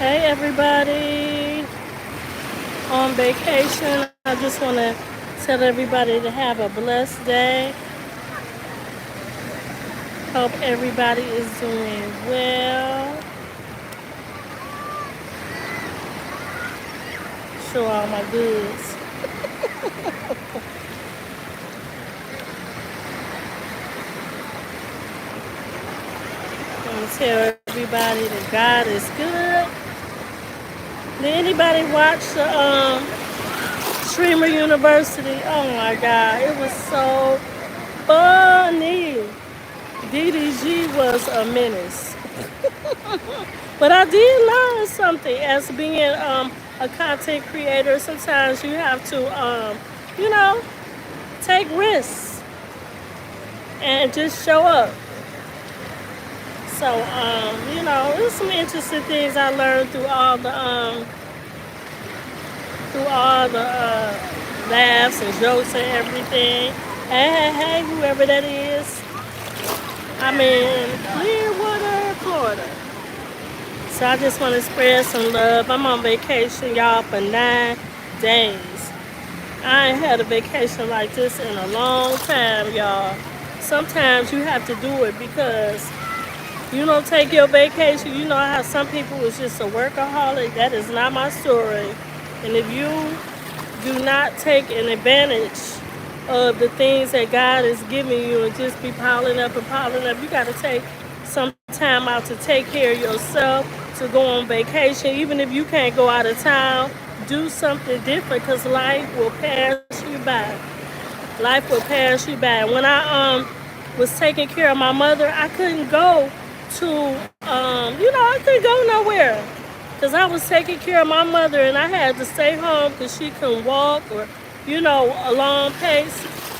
Hey everybody, on vacation. I just want to tell everybody to have a blessed day. Hope everybody is doing well. Show all my goods. I want to tell everybody that God is good. Did anybody watch the Streamer University? Oh my God, it was so funny. DDG was a menace. But I did learn something as being a content creator. Sometimes you have to, you know, take risks and just show up. So, there's some interesting things I learned through all the laughs and jokes and everything. Hey, whoever that is. I'm in Clearwater, Florida. So I just want to spread some love. I'm on vacation, y'all, for 9 days. I ain't had a vacation like this in a long time, y'all. Sometimes you have to do it because you don't take your vacation. You know how some people is just a workaholic. That is not my story. And if you do not take an advantage of the things that God is giving you and just be piling up, you got to take some time out to take care of yourself, to go on vacation. Even if you can't go out of town, do something different because life will pass you by. Life will pass you by. When I was taking care of my mother, I couldn't go to, I couldn't go nowhere because I was taking care of my mother and I had to stay home because she couldn't walk or, a long pace.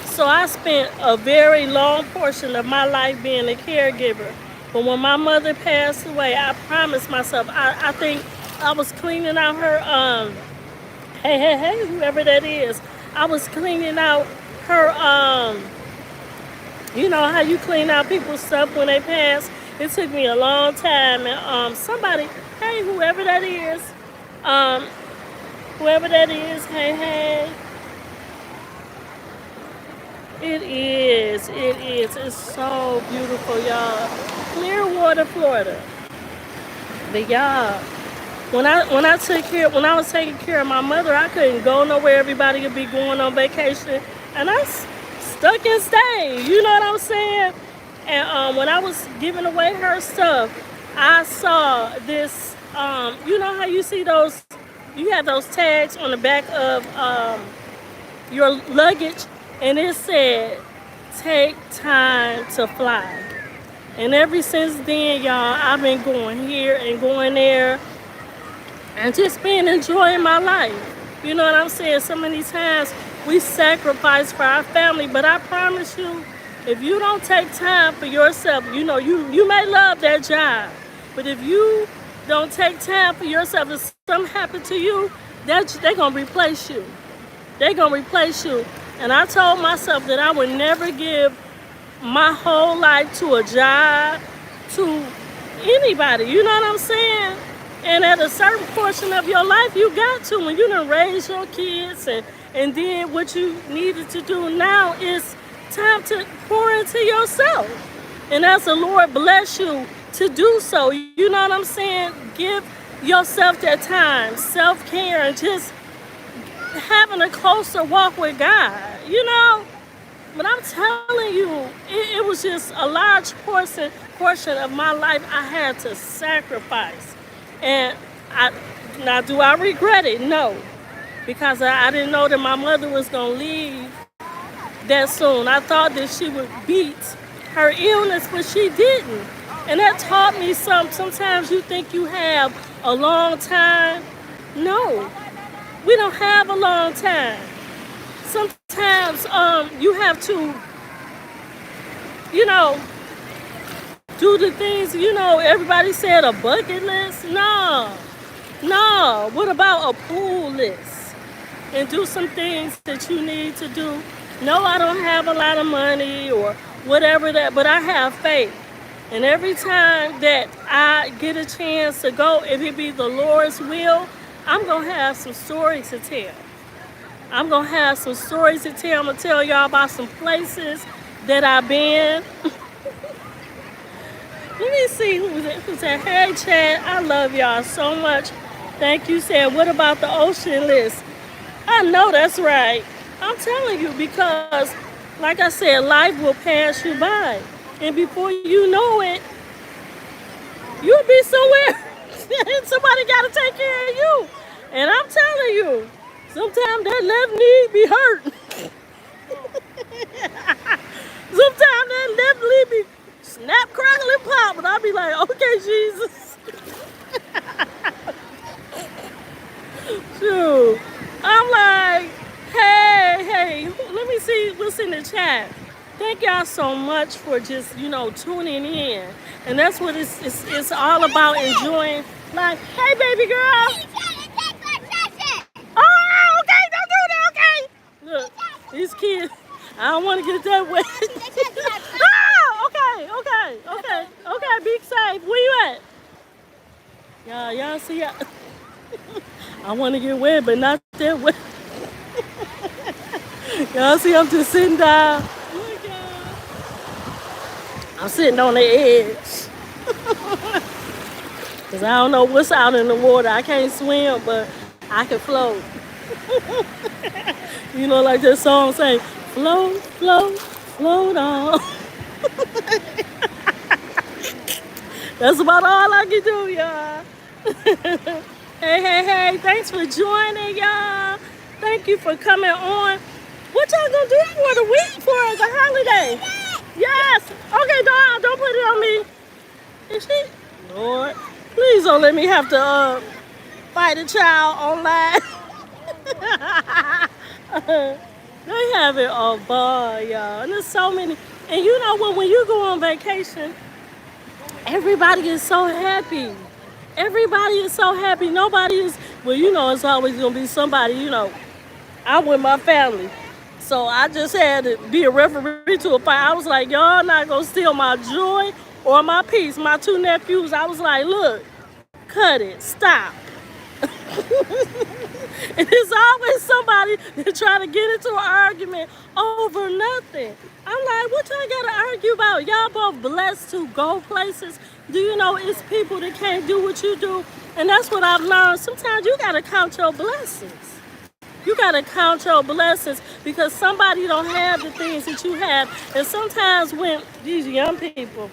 So I spent a very long portion of my life being a caregiver. But when my mother passed away, I promised myself, I think I was cleaning out her, hey, whoever that is. I was cleaning out her, how you clean out people's stuff when they pass. It took me a long time, and somebody, hey, whoever that is, hey. It is. It's so beautiful, y'all. Clearwater, Florida. But y'all, when I was taking care of my mother, I couldn't go nowhere. Everybody could be going on vacation, and I stuck and stayed. You know what I'm saying? And when I was giving away her stuff, I saw this. You know how you see those? You have those tags on the back of your luggage. And it said, take time to fly. And ever since then, y'all, I've been going here and going there and just been enjoying my life. You know what I'm saying? So many times we sacrifice for our family, but I promise you, if you don't take time for yourself, you may love that job, but if you don't take time for yourself, if something happened to you, they're going to replace you. They're going to replace you. And I told myself that I would never give my whole life to a job, to anybody. You know what I'm saying? And at a certain portion of your life, you got to. When you done raise your kids and then what you needed to do now is time to pour into yourself. And as the Lord bless you to do so, you know what I'm saying? Give yourself that time, self-care, and just having a closer walk with God, But I'm telling you, it was just a large portion of my life I had to sacrifice. And now do I regret it? No. Because I didn't know that my mother was going to leave that soon. I thought that she would beat her illness, but she didn't. And that taught me something. Sometimes you think you have a long time. No. We don't have a long time. Sometimes you have to, do the things, everybody said a bucket list. No. What about a pool list? And do some things that you need to do. No, I don't have a lot of money or whatever that, but I have faith. And every time that I get a chance to go, if it be the Lord's will, I'm going to have some stories to tell. I'm going to have some stories to tell. I'm going to tell y'all about some places that I've been. Let me see who's that. Hey, Chad, I love y'all so much. Thank you, said, what about the ocean list? I know that's right. I'm telling you, because, like I said, life will pass you by. And before you know it, you'll be somewhere. Somebody got to take care of you. And I'm telling you, sometimes that left knee be hurt. Sometimes that left knee be snap, crackle, and pop. But I'll be like, okay, Jesus. Shoot. I'm like, hey, let me see what's in the chat. Thank y'all so much for just, tuning in. And that's what it's all about, enjoying life. Hey, baby girl. Oh, okay, don't do that, okay? Look, these kids, I don't want to get that wet. Oh, okay, be safe. Where you at? Y'all see ya. I want to get wet, but not that wet. Y'all see, I'm just sitting down. I'm sitting on the edge. Because I don't know what's out in the water. I can't swim, but I can float. Like that song saying, float, float, float on. That's about all I can do, y'all. Hey, thanks for joining, y'all. Thank you for coming on. What y'all gonna do for the week, for the holiday? Yes. Okay, don't put it on me. Is she? Lord, please don't let me have to fight a child online. They have it all bar, y'all. And there's so many. And you know what? When you go on vacation, everybody is so happy. Everybody is so happy. Nobody is, it's always going to be somebody, I'm with my family. So I just had to be a referee to a fight. I was like, y'all not going to steal my joy or my peace. My two nephews, I was like, look, cut it, stop. And there's always somebody that try to get into an argument over nothing. I'm like, what y'all got to argue about? Y'all both blessed to go places. Do you know it's people that can't do what you do? And that's what I've learned. Sometimes you got to count your blessings. You got to count your blessings because somebody don't have the things that you have. And sometimes when these young people,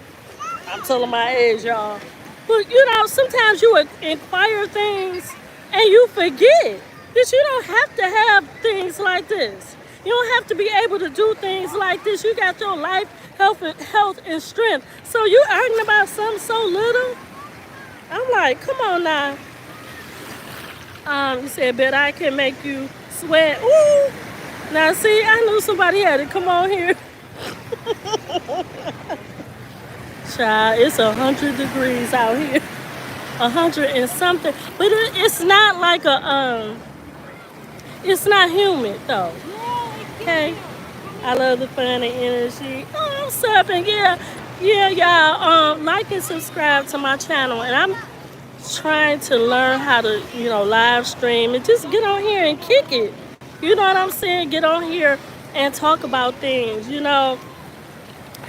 I'm telling my age, y'all, but sometimes you inquire things and you forget that you don't have to have things like this. You don't have to be able to do things like this. You got your life, health, and strength. So you arguing about something so little? I'm like, come on now. You said, but I can make you sweat. Ooh. Now, see, I knew somebody had to come on here. Child, it's 100 degrees out here. 100 and something. But it's not like it's not humid, though. Okay? I love the fun and energy. Oh, I'm subbing. Yeah, y'all. Like and subscribe to my channel. And I'm trying to learn how to, live stream and just get on here and kick it. You know what I'm saying? Get on here and talk about things,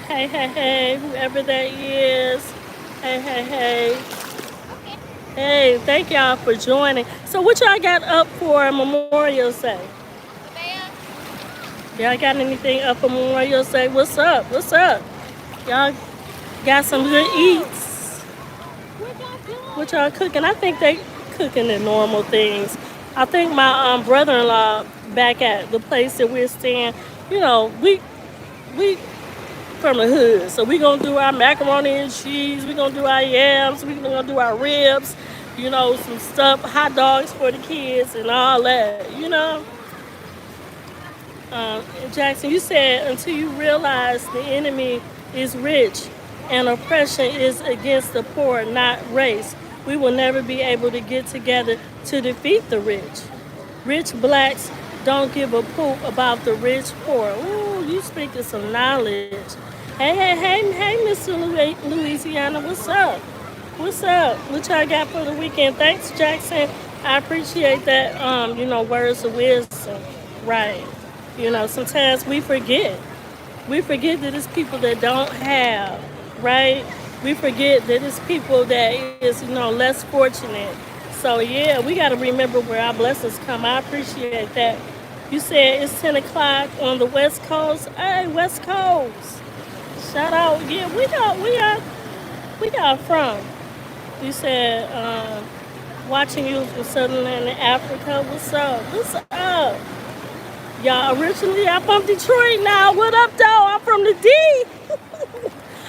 Hey, whoever that is. Hey. Hey, thank y'all for joining. So what y'all got up for Memorial Day? Y'all got anything up for Memorial Day? What's up? Y'all got some good eats? What y'all cooking? I think they cooking the normal things. I think my brother-in-law back at the place that we're staying, we from the hood. So we gonna do our macaroni and cheese, we gonna do our yams, we gonna do our ribs, some stuff, hot dogs for the kids and all that, Jackson, you said until you realize the enemy is rich and oppression is against the poor, not race, we will never be able to get together to defeat the rich. Rich blacks don't give a poop about the rich poor. Ooh, you speaking some knowledge. Hey, Mr. Louisiana, what's up? What's up? What y'all got for the weekend? Thanks, Jackson. I appreciate that. Words of wisdom. Right. Sometimes we forget. We forget that it's people that don't have. Right. We forget that it's people that is less fortunate. So yeah, we got to remember where our blessings come. I appreciate that. You said it's 10 o'clock on the West Coast. Hey, West Coast. Shout out. Yeah, we got from. You said watching you from Southern Africa. What's up? What's up? Y'all originally I'm from Detroit now. What up though? I'm from the D.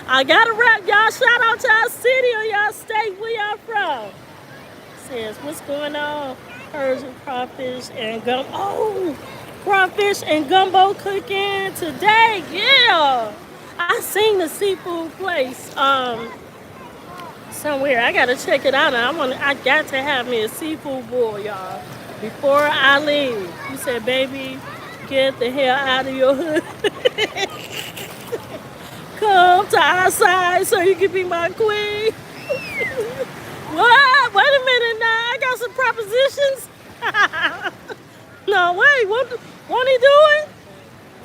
I gotta rap y'all. Shout out to our city or y'all state where y'all from. Says what's going on? Persian crawfish and crawfish and gumbo cooking today. Yeah. I seen the seafood place somewhere. I gotta check it out. I got to have me a seafood boil, y'all, before I leave. You said, baby, get the hell out of your hood. Come to our side so you can be my queen. What? Wait a minute now. I got some propositions. No, wait. What he doing?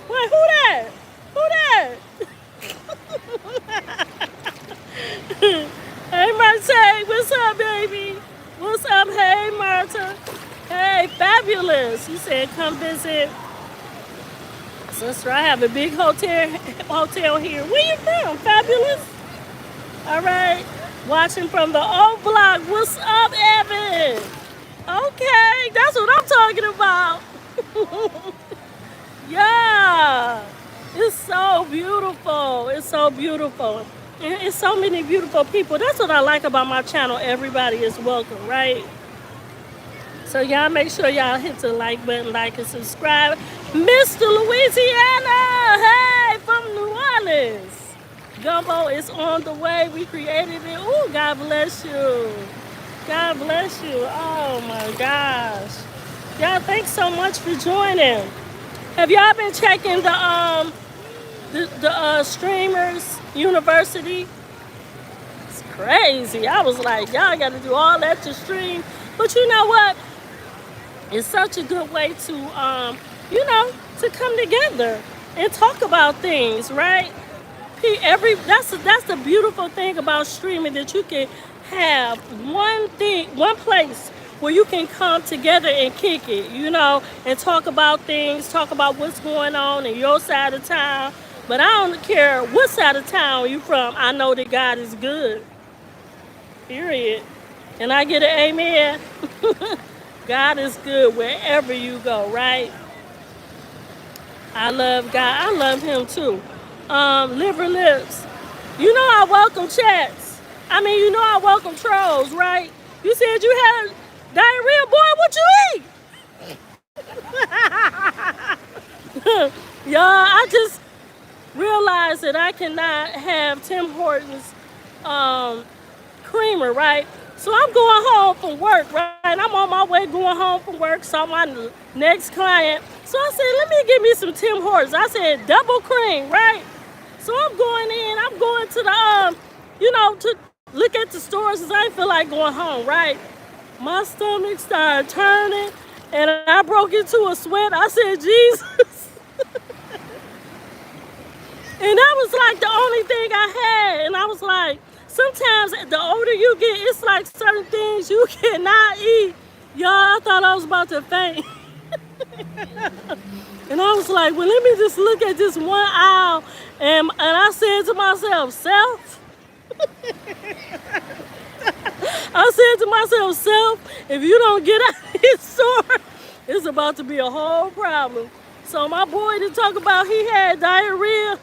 Wait, who that? Who that? Hey, Marta, what's up, baby? What's up? Hey, Marta. Hey, fabulous. You said come visit. Sister, I have a big hotel here. Where you from? Fabulous? All right. Watching from the old block. What's up, Evan? Okay, that's what I'm talking about. Yeah. It's so beautiful. It's so beautiful. And it's so many beautiful people. That's what I like about my channel. Everybody is welcome, right? So y'all make sure y'all hit the like button, like and subscribe. Mr. Louisiana, hey, from New Orleans. Gumbo is on the way. We created it. Ooh, God bless you. God bless you. Oh my gosh. Y'all, thanks so much for joining. Have y'all been checking the streamers university? It's crazy. I was like, y'all got to do all that to stream. But you know what? It's such a good way to to come together and talk about things, right? That's the beautiful thing about streaming, that you can have one place where you can come together and kick it, and talk about things, talk about what's going on in your side of town. But I don't care what side of town you from. I know that God is good. Period. Can I get an amen? God is good wherever you go, right? I love God. I love him too. Liver lips. I welcome chats. I welcome trolls, right? You said you had diarrhea, boy. What you eat? Y'all, I just realized that I cannot have Tim Hortons creamer, right? So I'm going home from work, right? I'm on my way going home from work, saw my next client. So I said, let me get me some Tim Hortons. I said, double cream, right? So I'm going to the, to look at the stores because I didn't feel like going home, right? My stomach started turning and I broke into a sweat. I said, Jesus. And that was like the only thing I had. And I was like, sometimes the older you get, it's like certain things you cannot eat. Y'all, I thought I was about to faint. And I was like, well, let me just look at this one aisle. And I said to myself, self? I said to myself, self, if you don't get out of this store, it's about to be a whole problem. So my boy to talk about he had diarrhea.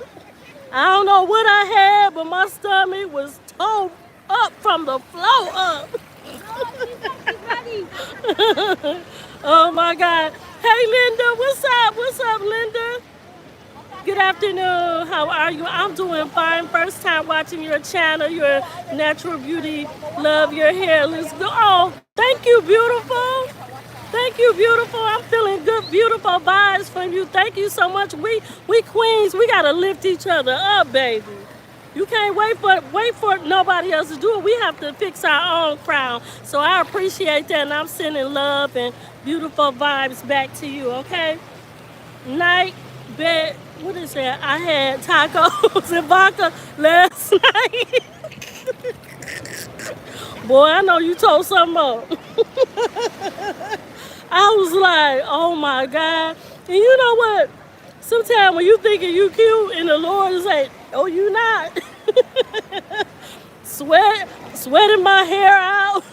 I don't know what I had, but my stomach was tore up from the floor up. Oh my God. Hey Linda, what's up? What's up, Linda? Good afternoon. How are you? I'm doing fine. First time watching your channel, your natural beauty. Love your hair. Let's go. Oh, thank you, beautiful. Thank you, beautiful. I'm feeling good, beautiful vibes from you. Thank you so much. We queens, we gotta lift each other up, baby. You can't wait for nobody else to do it. We have to fix our own crown. So I appreciate that, and I'm sending love and beautiful vibes back to you. Okay. Night, bed. What is that? I had tacos and vodka last night. Boy, I know you told something up. I was like, oh my God. And you know what? Sometimes when you thinking you cute and the Lord is like, oh, you not. Sweating my hair out.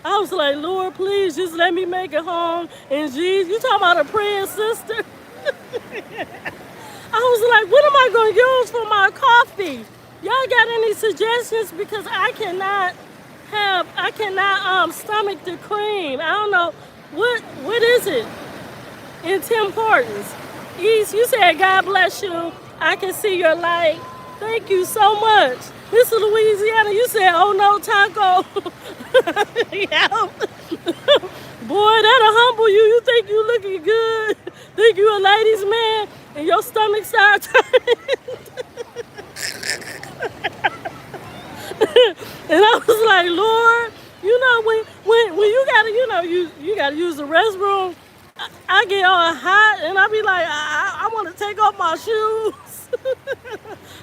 I was like, Lord, please just let me make it home. And Jesus, you talking about a praying sister? I was like, what am I going to use for my coffee? Y'all got any suggestions? Because I cannot stomach the cream. I don't know. What is it? In Tim Hortons. East, you said, God bless you. I can see your light. Thank you so much. Miss Louisiana, you said, oh no, taco. Yeah. Boy, that'll humble you. You think you looking good. Think you a ladies man and your stomach start turning. And I was like, Lord, you know, when you gotta, you gotta use the restroom, I get all hot and I be like, I want to take off my shoes.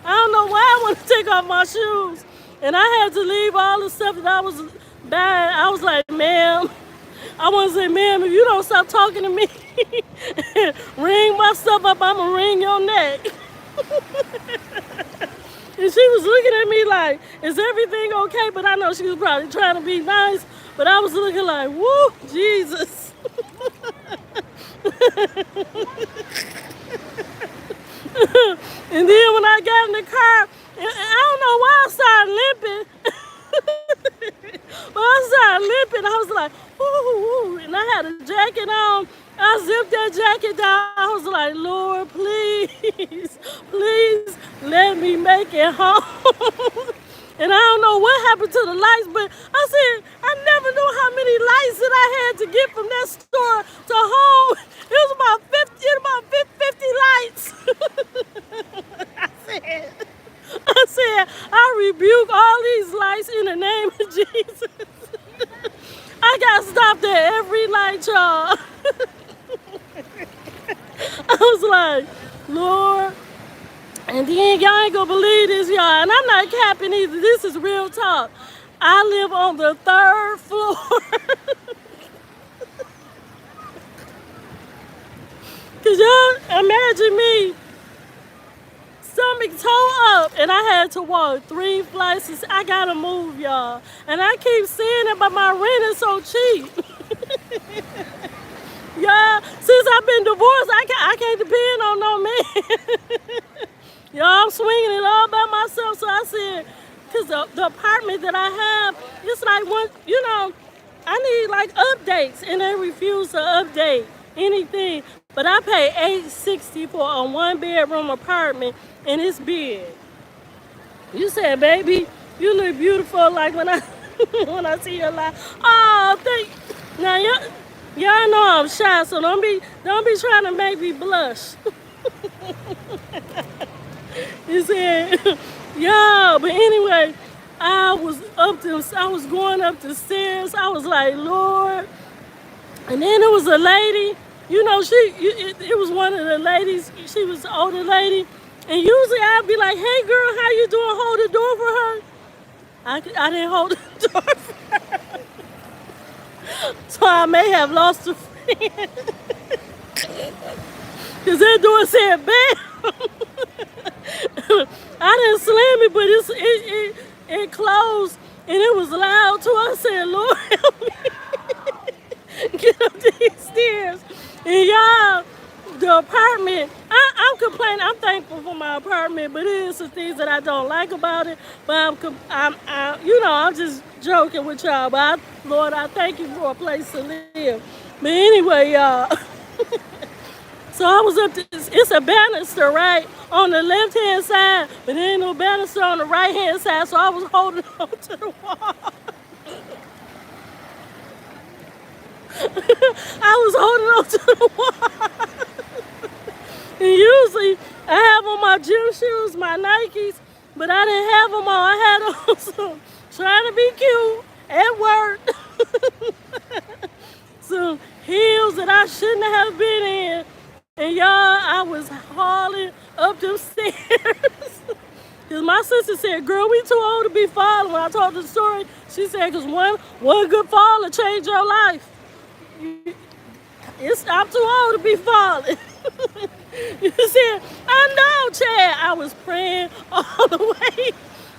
I don't know why I want to take off my shoes. And I had to leave all the stuff that I was buying. I was like, ma'am, I want to say, ma'am, if you don't stop talking to me, ring my stuff up, I'm going to wring your neck. And she was looking at me like, is everything okay? But I know she was probably trying to be nice. But I was looking like, woo, Jesus. And then when I got in the car, I don't know why I started limping. But I started limping. I was like, ooh, and I had a jacket on. I zipped that jacket down. I was like, Lord, please, please let me make it home. And I don't know what happened to the lights, but I said, I never knew how many lights that I had to get from that store to home. It was about 50 lights. I said, I rebuke all these lights in the name of Jesus. I got stopped at every light, y'all. I was like, Lord. And then y'all ain't gonna believe this, y'all. And I'm not capping either. This is real talk. I live on the 3rd floor. Cause y'all imagine me, stomach toe up, and I had to walk 3 flights. I gotta move, y'all. And I keep saying it, but my rent is so cheap. Y'all, since I've been divorced, I can't depend on no man. Y'all, I'm swinging it all by myself. So I said, because the apartment that I have, it's like one, I need like updates, and they refuse to update anything. But I pay $860 for a 1-bedroom apartment, and it's big. You said, baby, you look beautiful. Like when I when I see your life. Oh, thank. Now y'all know I'm shy, so don't be trying to make me blush. You said, yeah, but anyway, I was going up the stairs. I was like, Lord. And then there was a lady, it was one of the ladies. She was an older lady. And usually I'd be like, hey girl, how you doing? Hold the door for her. I didn't hold the door for her. So I may have lost a friend. Because that door said, bam. I didn't slam it, but it closed, and it was loud too. I said, Lord, help me get up these stairs. And y'all, the apartment, I'm complaining. I'm thankful for my apartment, but it is some things that I don't like about it. But I'm just joking with y'all. But Lord, I thank you for a place to live. But anyway, y'all. So I was up to, it's a banister, right, on the left-hand side, but there ain't no banister on the right-hand side, so I was holding on to the wall. I was holding on to the wall. And usually I have on my gym shoes, my Nikes, but I didn't have them on. I had on some trying to be cute at work. Some heels that I shouldn't have been in. And y'all, I was hauling up them stairs. Because my sister said, girl, we too old to be falling. When I told her the story, she said, because one good fall will change your life. I'm too old to be falling. You said, I know, Chad. I was praying all the way.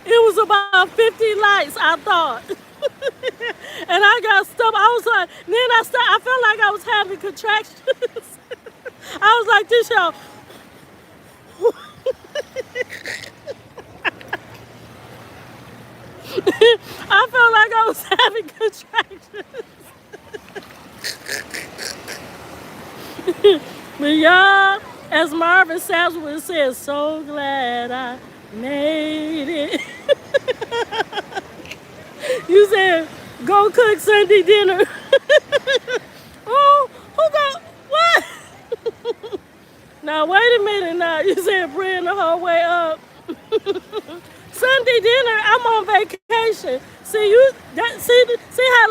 It was about 50 lights, I thought. And I got stuck. I was like, then I felt like I was having contractions. I was like this, y'all. I felt like I was having contractions. But y'all, as Marvin Sapp's would say, so glad I made it. You said, go cook Sunday dinner. Oh, who got what? Now wait a minute now. You said praying the whole way up. Sunday dinner, I'm on vacation. See how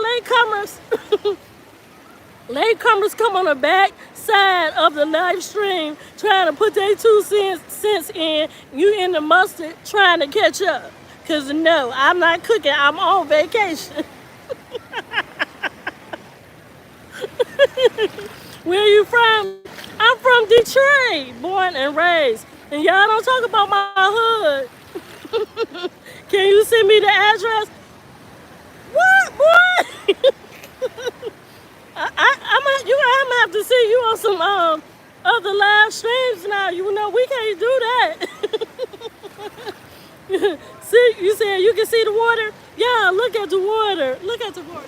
latecomers come on the back side of the live stream trying to put their 2 cents in. You in the mustard trying to catch up. Cause no, I'm not cooking. I'm on vacation. Where are you from? I'm from Detroit, born and raised. And y'all don't talk about my hood. Can you send me the address? What, boy? I'm gonna have to see you on some other live streams now. You know we can't do that. See, you said you can see the water? Yeah, look at the water. Look at the water.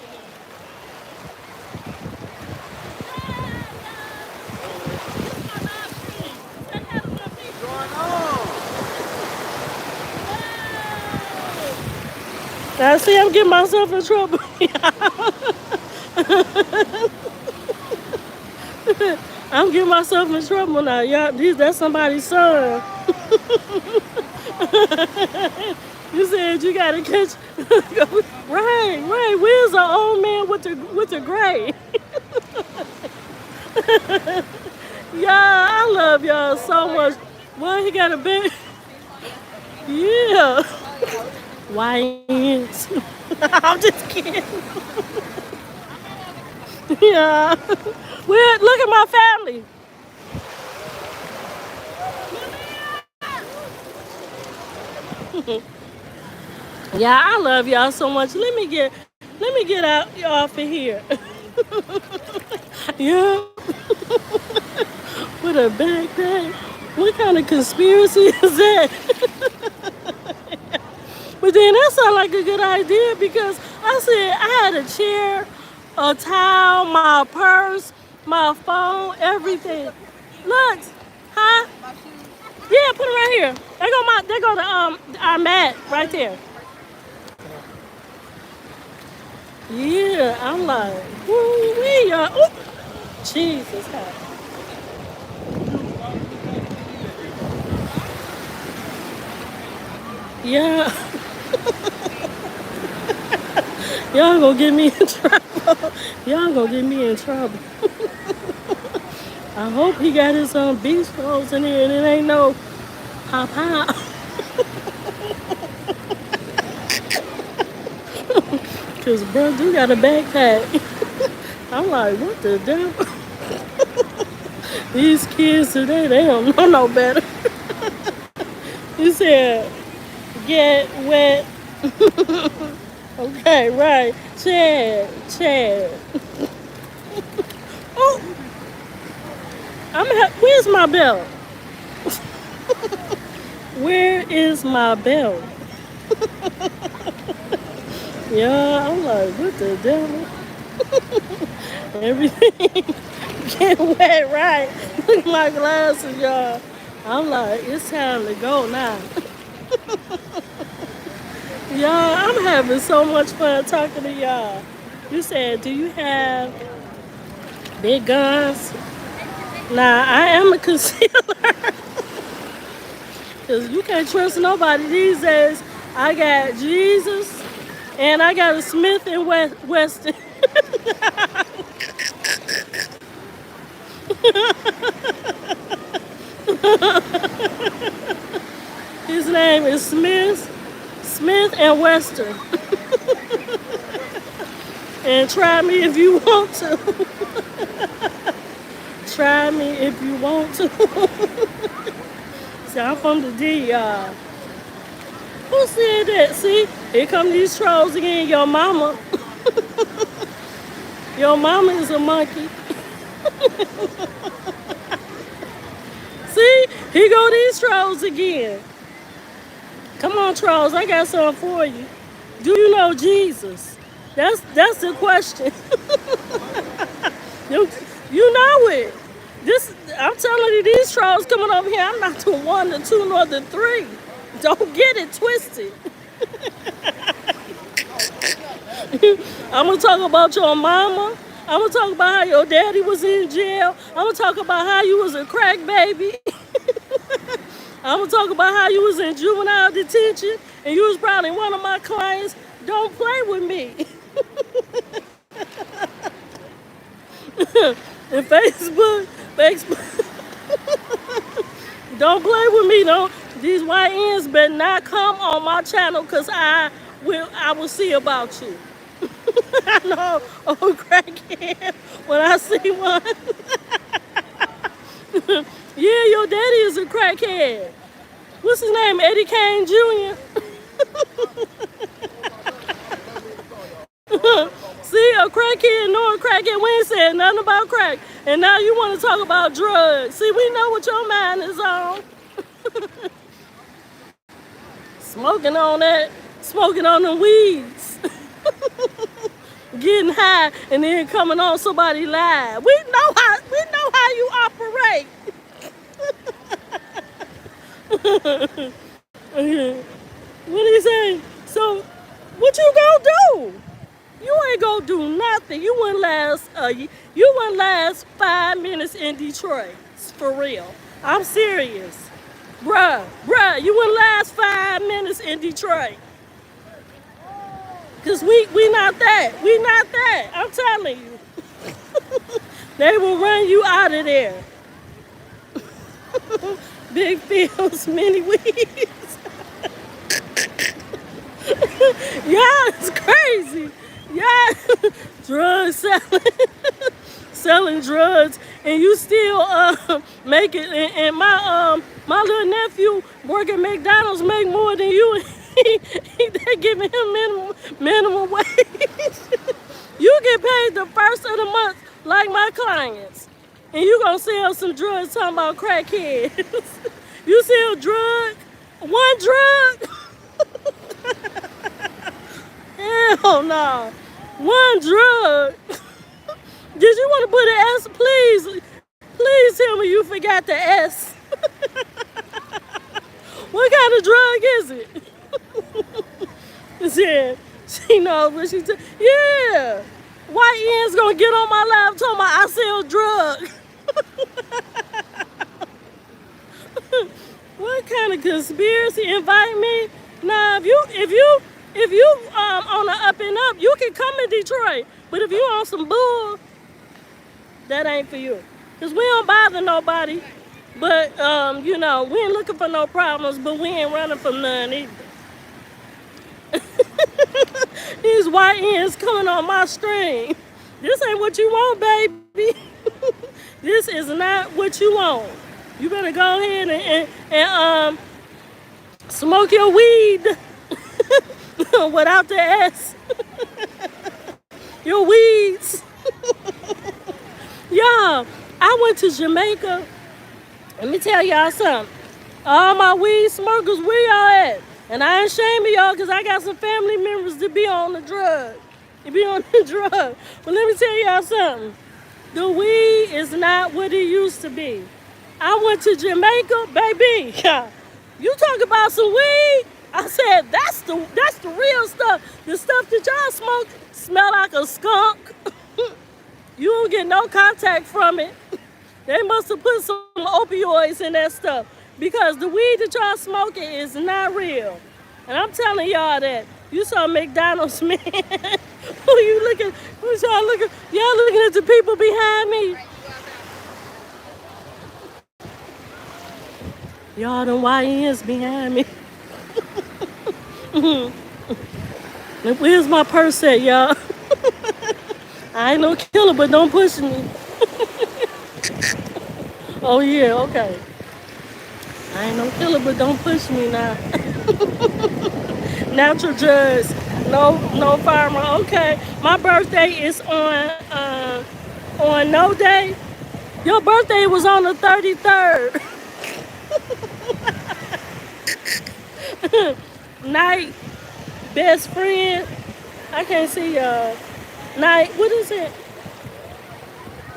Now see, I'm getting myself in trouble. I'm getting myself in trouble now. Y'all, that's somebody's son. You said you gotta catch. Right. Where's the old man with the gray? Y'all, I love y'all so much. Well, he got a big. Yeah. YNs. I'm just kidding. Yeah. Well, look at my family. Yeah, I love y'all so much. Let me get out off of here. Yeah. With a backpack. What kind of conspiracy is that? But then that sounded like a good idea because I said I had a chair, a towel, my purse, my phone, everything. Look, huh? Yeah, put it right here. There go our mat right there. Yeah, I'm like, woo-wee, y'all. Ooh. Jesus, God. Yeah. Y'all gonna get me in trouble. Y'all gonna get me in trouble. I hope he got his beach clothes in here and it ain't no hop. Cause bro, you got a backpack. I'm like, what the devil? These kids today, they don't know no better. You said, get wet. Okay, right. Chad. Oh, where's my belt? Where is my belt? Yeah, I'm like, what the devil? Everything getting wet, right? Look at my glasses, y'all. I'm like, it's time to go now. Y'all, I'm having so much fun talking to y'all. You said, do you have Big guns. Nah, I am a concealer. Because you can't trust nobody these days. I got Jesus and I got a Smith and Weston. His name is Smith and Western. And try me if you want to. Try me if you want to. See, I'm from the D, y'all. Who said that? See, here come these trolls again. Your mama. Your mama is a monkey. See, here go these trolls again. Come on, trolls, I got something for you. Do you know Jesus? That's the question. You know it. I'm telling you, these trolls coming over here, I'm not the one, the two, nor the three. Don't get it twisted. I'm going to talk about your mama. I'm going to talk about how your daddy was in jail. I'm going to talk about how you was a crack baby. I'm going to talk about how you was in juvenile detention and you was probably one of my clients. Don't play with me. And Facebook, don't play with me. Don't. These YNs better not come on my channel because I will see about you. I know, oh crackhead, when I see one. Yeah, your daddy is a crackhead. What's his name? Eddie Kane Jr. See, a crackhead, no a crackhead. We ain't said nothing about crack. And now you want to talk about drugs. See, we know what your mind is on. Smoking on the weeds. Getting high and then coming on somebody live. We know how you operate. What do you say? So, what you gonna do? You ain't gonna do nothing. You wouldn't last 5 minutes in Detroit. For real. I'm serious. Bruh, you wouldn't last 5 minutes in Detroit. Cause we not that. We not that. I'm telling you. They will run you out of there. Big fields, many weeds. Yeah, it's crazy. Yeah, drug selling drugs, and you still make it. And my little nephew work at McDonald's make more than you. They're giving him minimum wage. You get paid the first of the month like my clients, and you gonna sell some drugs talking about crackheads. You sell one drug. Hell no. One drug. Did you want to put an S? Please tell me you forgot the S. What kind of drug is it? Said she knows what she said. Yeah. YN's gonna get on my live talking about I sell drugs. What kind of conspiracy? Invite me? Nah, if you on the up and up, you can come in Detroit. But if you on some bull, that ain't for you. Cause we don't bother nobody. But we ain't looking for no problems, but we ain't running from none either. These YNs coming on my stream. This ain't what you want, baby. This is not what you want. You better go ahead and smoke your weed without the S. Your weeds. Y'all, I went to Jamaica. Let me tell y'all something. All my weed smokers, where y'all at? And I ain't shaming y'all because I got some family members that be on the drug. They be on the drug. But let me tell y'all something. The weed is not what it used to be. I went to Jamaica, baby. You talk about some weed? I said that's the real stuff. The stuff that y'all smoke smell like a skunk. You don't get no contact from it. They must have put some opioids in that stuff because the weed that y'all smoking is not real. And I'm telling y'all that. You saw McDonald's, man. Who you looking? Who y'all looking? Y'all looking at the people behind me. Y'all them YNs behind me. Where's my purse at, y'all? I ain't no killer, but don't push me. Oh yeah, okay. I ain't no killer, but don't push me now. Natural judge, no farmer. Okay, my birthday is on no day. Your birthday was on the 33rd. Night, best friend. I can't see y'all. Night, what is it?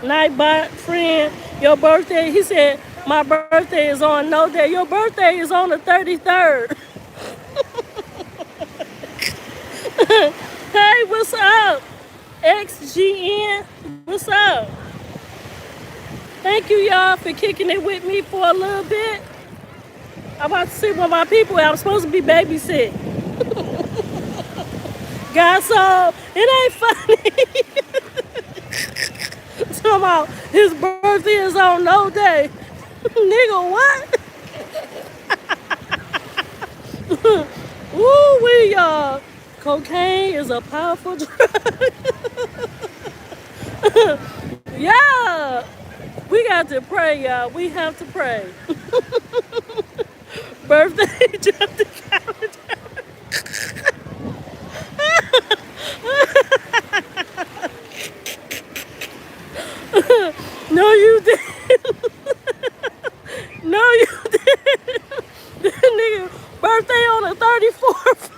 Night, bot friend. Your birthday. He said my birthday is on no day. Your birthday is on the 33rd. Hey, what's up? XGN, what's up? Thank you, y'all, for kicking it with me for a little bit. I'm about to see one of my people. I'm supposed to be babysit. God, so it ain't funny. Talking about his birthday is on no day. Nigga, what? Woo, we y'all. Cocaine is a powerful drug. Yeah. We got to pray, y'all. We have to pray. Birthday jumped the calendar. No, you didn't. No, you didn't. Nigga, birthday on the 34th.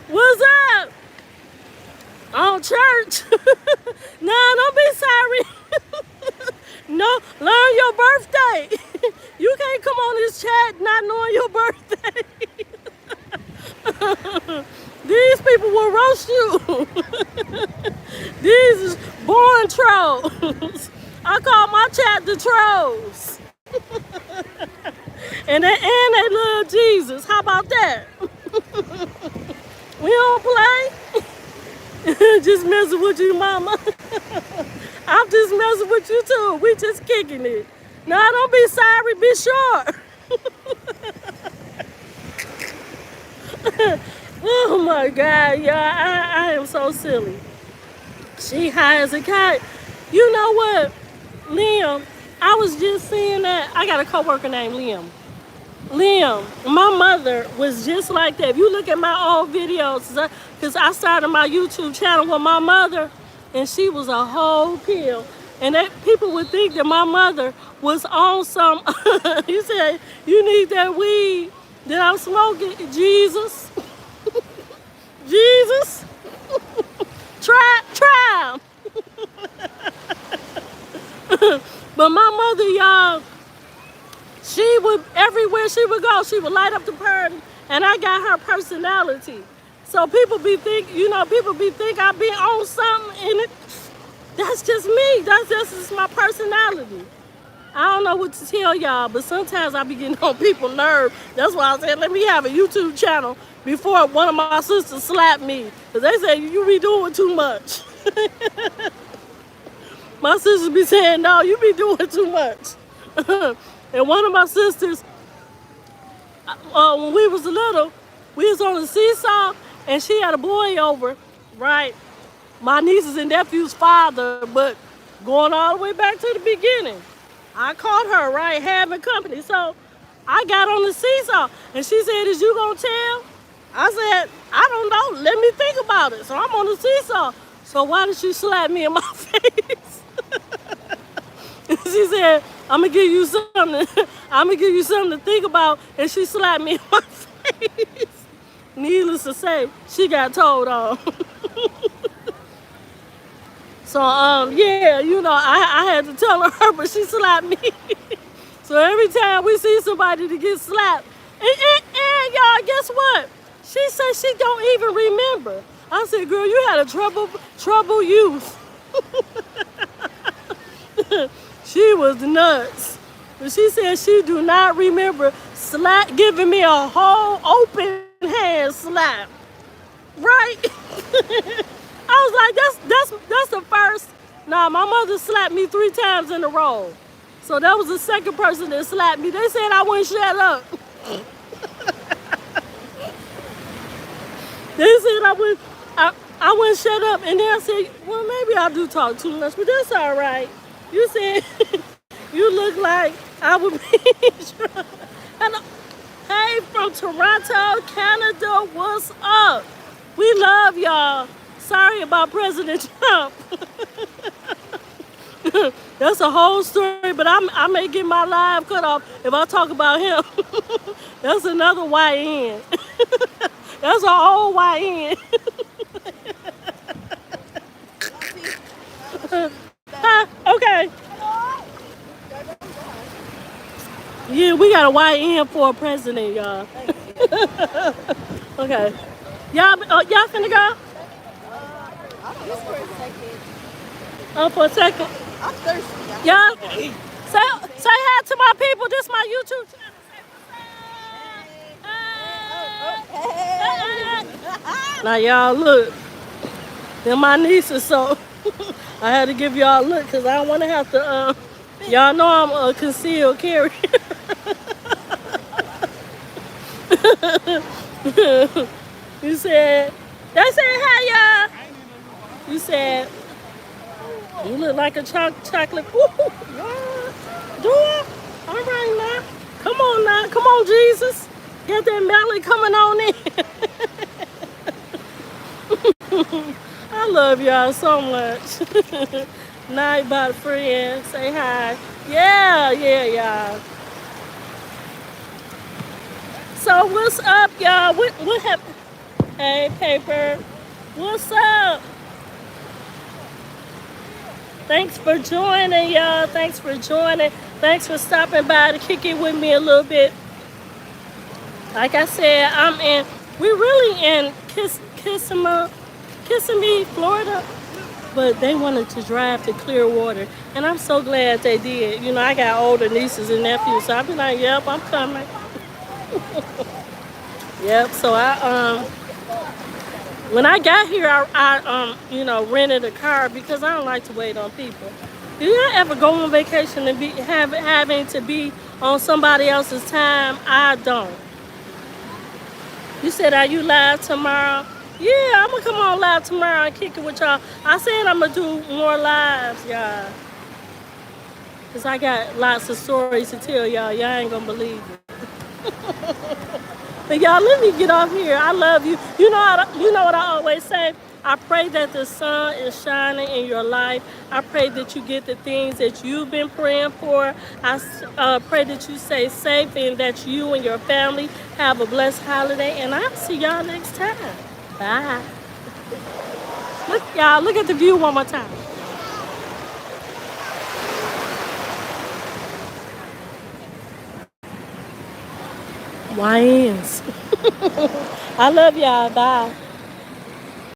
What's up? On church. Nah, don't be sorry. No, learn your birthday. You can't come on this chat not knowing your birthday. These people will roast you. These is born trolls. I call my chat the trolls. And they love Jesus. How about that? We don't play. Just messing with you, mama. I'm just messing with you too. We just kicking it. Nah, don't be sorry, be sure. Oh my God, y'all, I am so silly. She high as a kite. You know what, Liam, I was just saying that. I got a coworker named Liam. Liam, my mother was just like that. If you look at my old videos, because I started my YouTube channel with my mother, and she was a whole pill. And that people would think that my mother was on some, you said, you need that weed that I'm smoking. Jesus. Jesus. Try 'em. But my mother, y'all, she would, everywhere she would go, she would light up the party, and I got her personality. So people be think I be on something, and that's just me. That's just my personality. I don't know what to tell y'all, but sometimes I be getting on people's nerves. That's why I said, let me have a YouTube channel before one of my sisters slapped me. Because they say, you be doing too much. My sisters be saying, no, you be doing too much. And one of my sisters, when we was little, we was on the seesaw, and she had a boy over, right? My nieces and nephew's father, but going all the way back to the beginning. I caught her, right, having company. So I got on the seesaw, and she said, is you gonna tell? I said, I don't know, let me think about it. So I'm on the seesaw. So why did she slap me in my face? She said, I'm gonna give you something to think about, and she slapped me in my face. Needless to say, she got told on. So, yeah, I had to tell her, but she slapped me. So every time we see somebody to get slapped, and y'all, guess what? She said she don't even remember. I said, girl, you had a trouble youth. She was nuts. But she said she do not remember giving me a whole open hand slap. Right? I was like, that's the first. Nah, my mother slapped me 3 times in a row. So that was the second person that slapped me. They said I wouldn't shut up. They said I wouldn't shut up. And then I said, well, maybe I do talk too much, but that's all right. You said you look like I would be drunk. And hey, from Toronto, Canada, what's up? We love y'all. Sorry about President Trump. That's a whole story, but I may get my live cut off if I talk about him. That's another YN. That's a whole YN. Okay. Yeah, we got a YN for a president, y'all. Okay. Y'all finna go? Just for a second. Oh, for a second. I'm thirsty. Y'all, say hi to my people. This is my YouTube channel. Now, y'all, look. They're my nieces, so I had to give y'all a look because I don't want to have to, y'all know I'm a concealed carrier. You said, they said hi, y'all. You said, you look like a chocolate. Woo, yeah. Do it. All right now. Come on now. Come on, Jesus. Get that melody coming on in. I love y'all so much. Night by the friend. Say hi. Yeah, y'all. So what's up, y'all? What happened? Hey, Paper. What's up? Thanks for joining, y'all. Thanks for joining. Thanks for stopping by to kick it with me a little bit. Like I said, we're really in Kissimmee, Florida. But they wanted to drive to Clearwater. And I'm so glad they did. You know, I got older nieces and nephews. So I'll be like, yep, I'm coming. Yep, so when I got here, I rented a car because I don't like to wait on people. Do y'all ever go on vacation and having to be on somebody else's time? I don't. You said, are you live tomorrow? Yeah, I'm gonna come on live tomorrow and kick it with y'all. I said I'm gonna do more lives, y'all. Cause I got lots of stories to tell y'all. Y'all ain't gonna believe it. But y'all, let me get off here. I love you. You know what I always say? I pray that the sun is shining in your life. I pray that you get the things that you've been praying for. I pray that you stay safe and that you and your family have a blessed holiday. And I'll see y'all next time. Bye. Look, y'all, look at the view one more time. YNs. I love y'all. Bye.